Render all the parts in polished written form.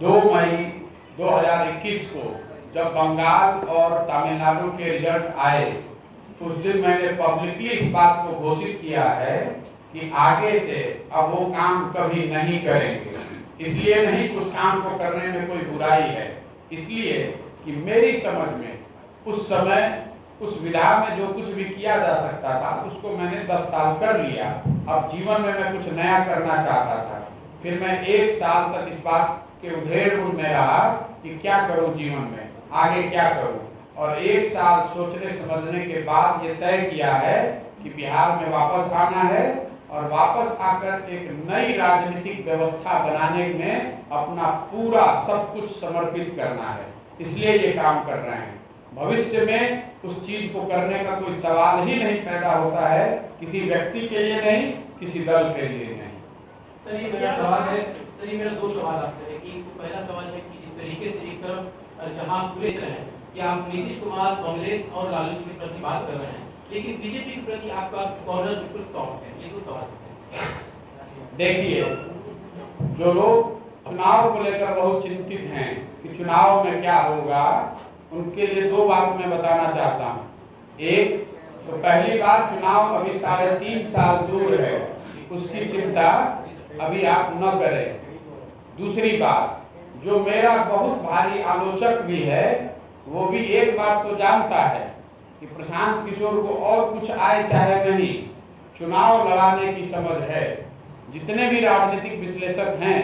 2 मई 2021 को जब बंगाल और तमिलनाडु के रिजल्ट आए, उस दिन मैंने पब्लिकली इस बात को घोषित किया है कि आगे से अब वो काम कभी नहीं करेंगे। इसलिए नहीं कि उस काम को करने में कोई बुराई है, इसलिए कि मेरी समझ में उस समय उस विधा में जो कुछ भी किया जा सकता था उसको मैंने 10 साल कर लिया। अब जीवन में मैं कुछ नया करना चाहता था। फिर मैं 1 साल तक इस बात के उधेड़-बुन में रहा कि क्या करूं जीवन में, आगे क्या करूं, और 1 साल सोचने समझने के बाद ये तय किया है कि बिहार में वापस आना है और वापस आकर एक नई राजनीतिक व्यवस्था बनाने में अपना पूरा सब कुछ समर्पित करना है। इसलिए ये काम कर रहे हैं। भविष्य में उस चीज को करने का कोई सवाल ही नहीं पैदा होता है, किसी व्यक्ति के लिए नहीं, किसी दल के लिए नहीं। सर ये मेरा सवाल है, सर ये मेरा 2 सवाल आपसे है कि पहला सवाल है कि जिस तरीके से एक तरफ जहां पूरे तरह है कि आप नीतीश कुमार, कांग्रेस और लालू जी के प्रति बात कर रहे हैं, लेकिन बीजेपी के प्रति आपका कॉर्नर बिल्कुल सॉफ्ट है। ये 2 सवाल है। देखिए, जो लोग चुनाव को लेकर बहुत चिंतित हैं कि चुनाव में क्या होगा, उनके लिए 2 बात मैं बताना चाहता हूँ। एक तो पहली बात, चुनाव अभी 3.5 साल दूर है, उसकी चिंता अभी आप न करें। दूसरी बात, जो मेरा बहुत भारी आलोचक भी है, वो भी एक बात तो जानता है कि प्रशांत किशोर को और कुछ आए चाहे नहीं, चुनाव लड़ाने की समझ है। जितने भी राजनीतिक विश्लेषक हैं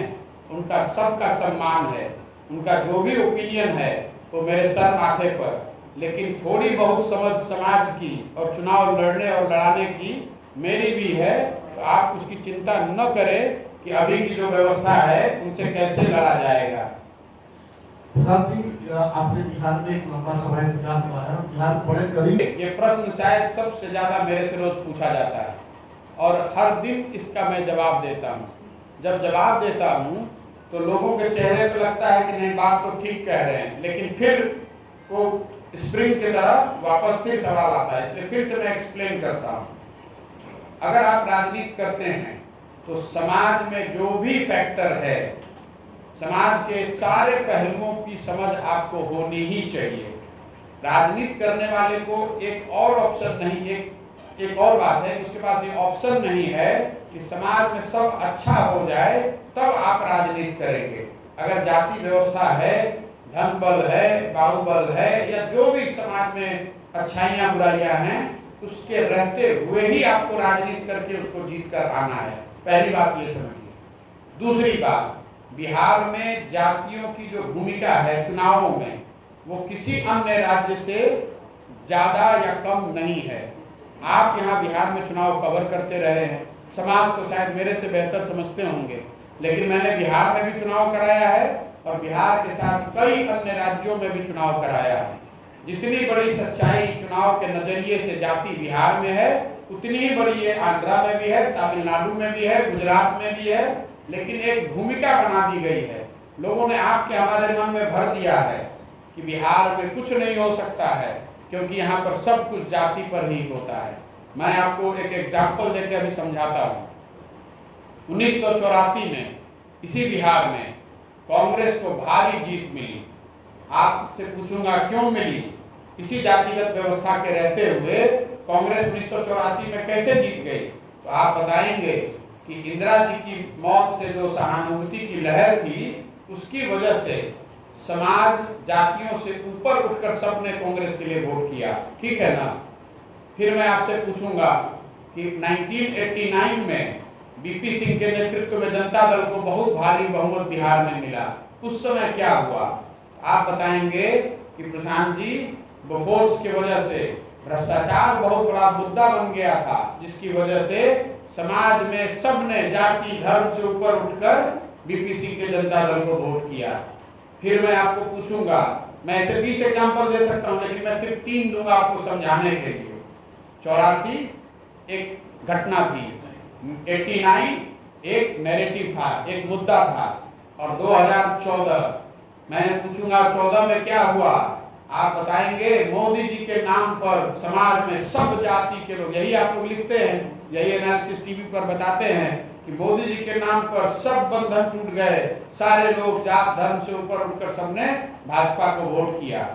उनका सबका सम्मान है, उनका जो भी ओपिनियन है वो मेरे सर माथे पर, लेकिन थोड़ी बहुत समझ समाज की और चुनाव लड़ने और लड़ाने की मेरी भी है। तो आप उसकी चिंता न करें कि अभी की जो व्यवस्था है उनसे कैसे लड़ा जाएगा। साथ ही आपने बिहार में एक लंबा समय इंतजार हुआ है, बिहार बड़े करीब। ये प्रश्न शायद सबसे ज्यादा मेरे से रोज पूछा जाता है और हर दिन इसका मैं जवाब देता हूँ। जब जवाब देता हूँ तो लोगों के चेहरे पर लगता है कि नहीं, बात तो ठीक कह रहे हैं, लेकिन फिर वो स्प्रिंग की तरह वापस फिर सवाल आता है। इसलिए फिर से मैं एक्सप्लेन करता हूँ। अगर आप राजनीति करते हैं तो समाज में जो भी फैक्टर है, समाज के सारे पहलुओं की समझ आपको होनी ही चाहिए। राजनीति करने वाले को एक और ऑप्शन नहीं, एक और बात है, उसके पास ये ऑप्शन नहीं है कि समाज में सब अच्छा हो जाए तब आप राजनीति करेंगे। अगर जाति व्यवस्था है, धन बल है, बाहुबल है, या जो भी समाज में अच्छाइयाँ बुराइयाँ हैं, उसके रहते हुए ही आपको राजनीति करके उसको जीत कर आना है। पहली बात ये समझिए। दूसरी बात, बिहार में जातियों की जो भूमिका है चुनावों में, वो किसी अन्य राज्य से ज़्यादा या कम नहीं है। आप यहाँ बिहार में चुनाव कवर करते रहे हैं, समाज को शायद मेरे से बेहतर समझते होंगे, लेकिन मैंने बिहार में भी चुनाव कराया है और बिहार के साथ कई अन्य राज्यों में भी चुनाव कराया है। जितनी बड़ी सच्चाई चुनाव के नजरिए से जाति बिहार में है, उतनी ही बड़ी ये आंध्रा में भी है, तमिलनाडु में भी है, गुजरात में भी है। लेकिन एक भूमिका बना दी गई है, लोगों ने आपके हमारे मन में भर दिया है कि बिहार में कुछ नहीं हो सकता है, क्योंकि यहाँ पर सब कुछ जाति पर ही होता है। मैं आपको एक एग्जाम्पल देकर अभी समझाता हूँ। 1984 में इसी बिहार में कांग्रेस को भारी जीत मिली। आपसे पूछूंगा क्यों मिली? इसी जातिगत व्यवस्था के रहते हुए कांग्रेस 1984 में कैसे जीत गई? तो आप बताएंगे कि इंदिरा जी की मौत से जो सहानुभूति की लहर थी, उसकी वजह से समाज जातियों से ऊपर उठकर सबने कांग्रेस के लिए वोट किया, ठीक है ना? फिर मैं आपसे पूछूंगा कि 1989 में बीपी सिंह के नेतृत्व में जनता दल को बहुत भारी बहुमत बिहार में मिला। उस समय क्या हुआ? आप बताएंगे कि प्रशांत जी, बोफोर्स की वजह से भ्रष्टाचार बहुत बड़ा मुद्दा बन गया था, जिसकी वजह से समाज में सबने जाति धर्म से ऊपर उठकर बीपी सिंह के जनता दल को वोट किया। फिर मैं आपको पूछूंगा, मैं ऐसे 20 एग्जाम्पल दे सकता हूं, लेकिन मैं सिर्फ 3 दूंगा आपको समझाने के लिए। 84 एक घटना थी, 89 एक नैरेटिव था, एक मुद्दा था, और 2014 मैं पूछूंगा 14 में क्या हुआ? आप बताएंगे मोदी जी के नाम पर समाज में सब जाति के लोग, यही आप लोग लिखते हैं, यही एनालिसिस टीवी पर बताते हैं कि मोदी जी के नाम पर सब बंधन टूट गए, सारे लोग जात धर्म से ऊपर उठकर सबने भाजपा को वोट किया।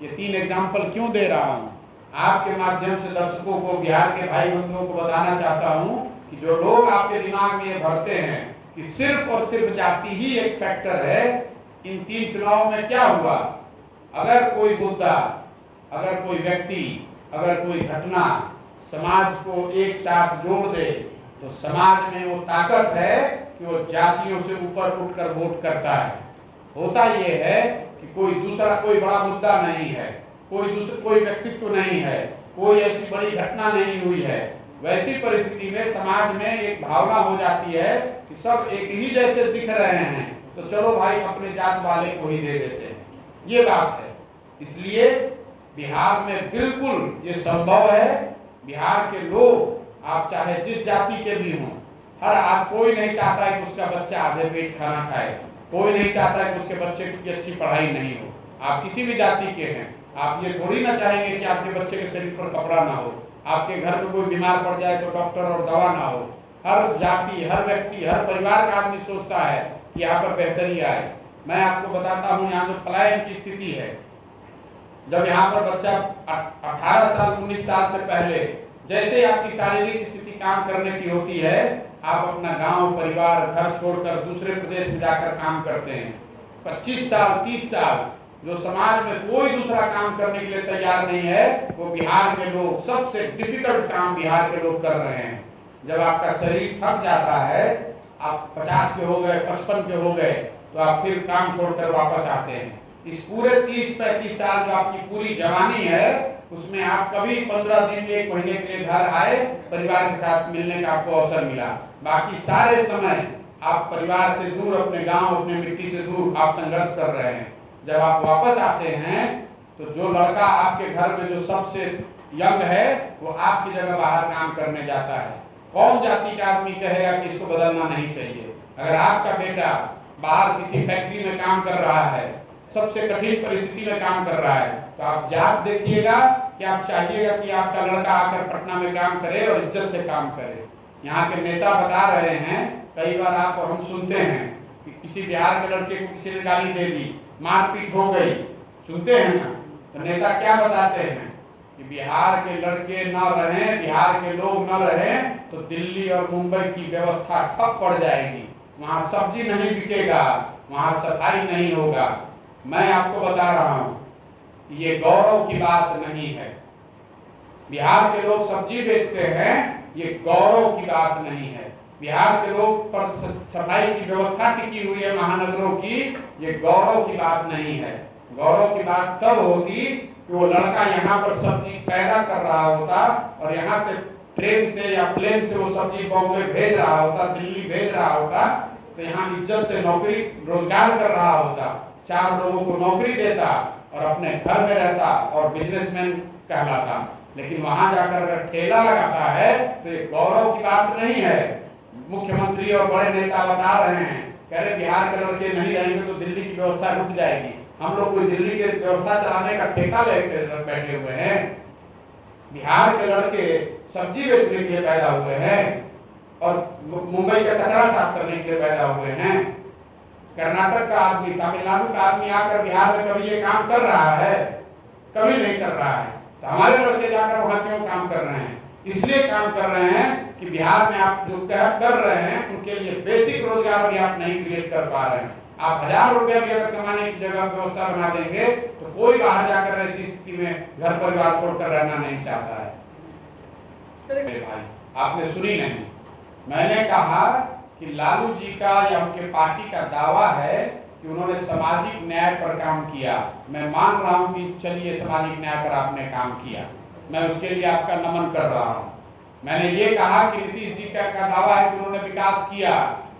ये 3 एग्जाम्पल क्यों दे रहा हूँ? आपके माध्यम से दर्शकों को, बिहार के भाई बंधुओं को बताना चाहता हूँ कि जो लोग आपके दिमाग में ये भरते हैं कि सिर्फ और सिर्फ जाति ही एक फैक्टर है, इन 3 चुनावों में क्या हुआ? अगर कोई मुद्दा, अगर कोई व्यक्ति, अगर कोई घटना समाज को एक साथ जोड़ दे तो समाज में वो ताकत है कि वो जातियों से ऊपर उठकर वोट करता है। होता ये है कि कोई दूसरा, कोई बड़ा मुद्दा नहीं है, कोई व्यक्तित्व नहीं है, कोई ऐसी बड़ी घटना नहीं हुई है, वैसी परिस्थिति में समाज में एक भावना हो जाती है कि सब एक ही जैसे दिख रहे हैं, तो चलो भाई अपने जात वाले को ही दे देते हैं। ये बात है। इसलिए बिहार में बिल्कुल ये संभव है। बिहार के लोग, आप चाहे जिस जाति के भी हों, कोई नहीं चाहता है कि उसका बच्चा आधे पेट खाना खाए, कोई नहीं चाहता है कि उसके बच्चे की अच्छी पढ़ाई नहीं हो। आप किसी भी जाति के हैं, आप ये थोड़ी ना चाहेंगे कि आपके बच्चे के शरीर पर कपड़ा ना हो, आपके घर में कोई बीमार पड़ जाए तो डॉक्टर और दवा ना हो। हर जाति, हर व्यक्ति, हर परिवार का आदमी सोचता है कि यहाँ पर बेहतरी आए। मैं आपको बताता हूँ, यहाँ जो पलायन की स्थिति है, जब यहाँ पर बच्चा 18 साल 19 साल से पहले जैसे आपकी शारीरिक स्थिति काम करने की होती है, आप अपना गांव, परिवार, घर छोड़कर दूसरे प्रदेश में जाकर काम करते हैं। 25 साल 30 साल जो समाज में कोई दूसरा काम करने के लिए तैयार नहीं है, वो बिहार के लोग, सबसे डिफिकल्ट काम बिहार के लोग कर रहे हैं। जब आपका शरीर थक जाता है, आप 50 के हो गए, 55 के हो गए, तो आप फिर काम छोड़कर वापस आते हैं। इस पूरे 30-35 साल जो आपकी पूरी जवानी है, उसमें आप कभी 15 दिन 1 महीने के लिए घर आए, परिवार के साथ मिलने का आपको अवसर मिला। बाकी सारे समय आप परिवार से दूर, अपने गांव, अपने मिट्टी से दूर आप संघर्ष कर रहे हैं। जब आप वापस आते हैं तो जो लड़का आपके घर में जो सबसे यंग है, वो आपकी जगह बाहर काम करने जाता है। कौन जाति का आदमी कहेगा कि इसको बदलना नहीं चाहिए? अगर आपका बेटा बाहर किसी फैक्ट्री में काम कर रहा है, सबसे कठिन परिस्थिति में काम कर रहा है, तो आप जात देखिएगा कि आप चाहिएगा कि आपका लड़का आकर पटना में काम करे और इज्जत से काम करे। यहाँ के नेता बता रहे हैं, कई बार आप और हम सुनते हैं कि किसी बिहार के लड़के को किसी ने गाली दे दी, मारपीट हो गई, सुनते हैं ना, तो नेता क्या बताते हैं कि बिहार के लड़के न रहें, बिहार के लोग न रहें तो दिल्ली और मुंबई की व्यवस्था ठप पड़ जाएगी, वहाँ सब्जी नहीं बिकेगा, वहाँ सफाई नहीं होगा। मैं आपको बता रहा हूँ कि ये गौरव की बात नहीं है। बिहार के लोग सब्जी बेचते हैं, ये गौरव की बात नहीं है। बिहार के लोग पर सफाई की व्यवस्था टिकी हुई है महानगरों की, ये गौरव की बात नहीं है। गौरव की बात तब होती कि वो लड़का यहाँ पर सब्जी पैदा कर रहा होता और यहाँ से ट्रेन से या प्लेन से वो सब्जी बॉम्बे भेज रहा होता, दिल्ली भेज रहा होता, तो यहाँ इज्जत से नौकरी रोजगार कर रहा होता, 4 लोगों को नौकरी देता और अपने घर में रहता और बिजनेसमैन कहलाता। लेकिन वहां जाकर अगर ठेला लगाता है तो ये गौरव की बात नहीं है। मुख्यमंत्री और बड़े नेता बता रहे हैं, कह रहे बिहार के लड़के नहीं रहेंगे तो दिल्ली की व्यवस्था रुक जाएगी। हम लोग कोई दिल्ली की व्यवस्था चलाने का ठेका लेकर बैठे हुए हैं? बिहार के लड़के सब्जी बेचने के लिए पैदा हुए हैं और मुंबई का कचरा साफ करने के लिए पैदा हुए हैं। कर्नाटक का आदमी, तमिलनाडु का आदमी आकर बिहार में कभी ये काम कर रहा है? कभी नहीं कर रहा है। तो हमारे लड़के जाकर वहां क्यों काम कर रहे हैं? इसलिए काम कर रहे हैं कि बिहार में आप जो कर रहे हैं उनके लिए बेसिक रोजगार भी आप नहीं क्रिएट कर पा रहे हैं। आप 1000 रुपया भी अगर कमाने की जगह व्यवस्था बना देंगे तो कोई बाहर जाकर ऐसी स्थिति में घर परिवार छोड़कर रहना नहीं चाहता है। भाई आपने सुनी नहीं, मैंने कहा कि लालू जी का या उनके पार्टी का दावा है कि उन्होंने सामाजिक न्याय पर काम किया। मैं मान रहा हूं कि चलिए सामाजिक न्याय पर आपने काम किया, मैं उसके लिए आपका नमन कर रहा हूं। मैंने ये कहा कि नीतीश जी का दावा है कि उन्होंने विकास किया,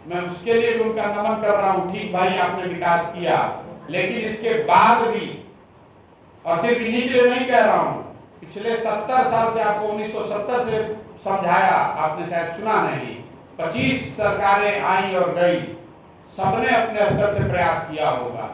मैं उसके लिए भी उनका नमन कर रहा हूं। ठीक भाई, आपने विकास किया, लेकिन इसके बाद भी, और सिर्फ इन्हीं के लिए नहीं कह रहा हूं, पिछले 70 साल से आपको 1970 से समझाया, आपने शायद सुना नहीं। 25 सरकारें आई और गई, सबने अपने स्तर से प्रयास किया होगा।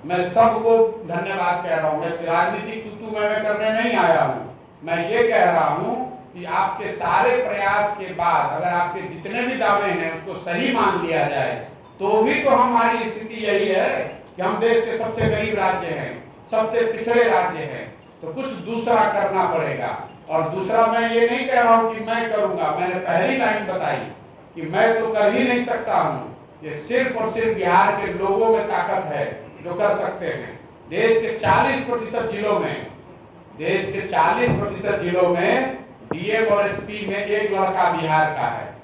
मैं सबको धन्यवाद कह रहा हूँ। मैं राजनीतिक तू मैं करने नहीं आया हूँ। मैं ये कह रहा हूँ कि आपके सारे प्रयास के बाद अगर आपके जितने भी दावे हैं उसको सही मान लिया जाए तो भी तो हमारी स्थिति यही है कि हम देश के सबसे गरीब राज्य हैं, सबसे पिछड़े राज्य हैं। तो कुछ दूसरा करना पड़ेगा। और दूसरा मैं ये नहीं कह रहा हूँ कि मैं करूँगा। मैंने पहली लाइन बताई कि मैं तो कर ही नहीं सकता हूँ। ये सिर्फ और सिर्फ बिहार के लोगों में ताकत है जो कर सकते हैं। देश के 40% जिलों में, देश के 40% जिलों में डीएम और एसपी में एक लड़का बिहार का है।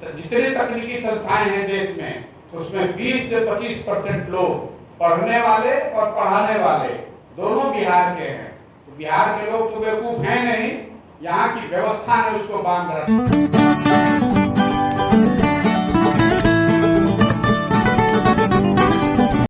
तो जितने तकनीकी संस्थाएं हैं देश में उसमें 20 से 25% लोग पढ़ने वाले और पढ़ाने वाले दोनों बिहार के हैं। तो बिहार के लोग तो बेवकूफ हैं नहीं, यहाँ की व्यवस्था ने उसको बांध रखा।